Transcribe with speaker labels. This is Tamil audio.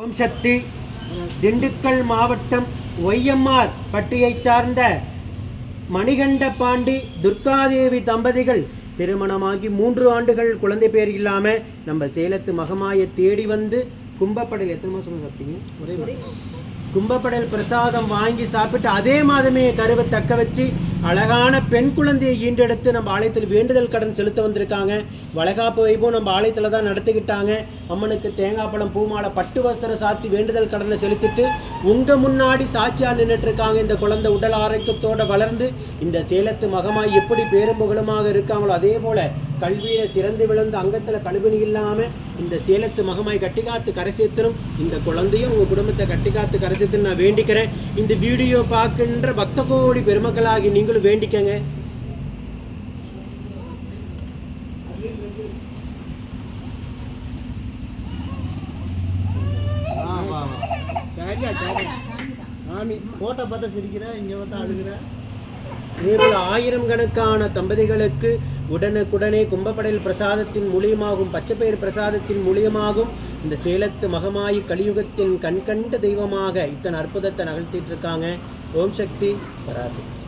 Speaker 1: ஓம் சக்தி. திண்டுக்கல் மாவட்டம் ஒய்எம்ஆர் பட்டியைச் சார்ந்த மணிகண்ட பாண்டி துர்காதேவி தம்பதிகள் திருமணமாகி 3 ஆண்டுகள் குழந்தை பேர் இல்லாமல் நம்ம சேலத்து மகமாயை தேடி வந்து கும்பப்படல் எத்தனை மாதம் சாப்பிட்டீங்க? கும்பப்படல் பிரசாதம் வாங்கி சாப்பிட்டு அதே மாதமே கருவை தக்க வச்சு அழகான பெண் குழந்தையை ஈண்டெடுத்து நம்ம ஆலயத்தில் வேண்டுதல் கடன் செலுத்த வந்திருக்காங்க. வளைகாப்பு வைபவம் நம்ம ஆலயத்தில் தான் நடத்திக்கிட்டாங்க. அம்மனுக்கு தேங்காய் பழம் பூமாலை பட்டு வஸ்திரம் சாத்தி வேண்டுதல் கடனை செலுத்திட்டு உங்கள் முன்னாடி சாட்சியாக நின்றுட்டு இருக்காங்க. இந்த குழந்தை உடல் ஆரோக்கியத்தோடு வளர்ந்து இந்த சேலத்து மகமாய் எப்படி பேரும் புகழுமாக இருக்காங்களோ அதே போல் கல்வியில் சிறந்து விழுந்து அங்கத்தில் கழுவினி இல்லாமல் இந்த சேலத்து மகமாய் கட்டி காத்து கரை சேர்த்துரும். இந்த குழந்தையும் உங்கள் குடும்பத்தை கட்டி காத்து கரை சேர்த்துன்னு நான் வேண்டிக்கிறேன். இந்த வீடியோ பார்க்கின்ற பக்த கோடி பெருமக்களாகி நீங்களும் வேண்டிக்கங்க.
Speaker 2: சாமி போட்டோ பார்த்து சிரிக்கிற, இங்கே பார்த்தா அழுகிற.
Speaker 1: இதேபோல் 1000 கணக்கான தம்பதிகளுக்கு உடனுக்குடனே கும்பப்படையில் பிரசாதத்தின் மூலியமாகும் பச்சைப்பயிர் பிரசாதத்தின் மூலியமாகும் இந்த சேலத்து மகமாயி கலியுகத்தின் கண்கண்ட தெய்வமாக இத்தனை அற்புதத்தை நகழ்த்திட்டு இருக்காங்க. ஓம் சக்தி பராசக்தி.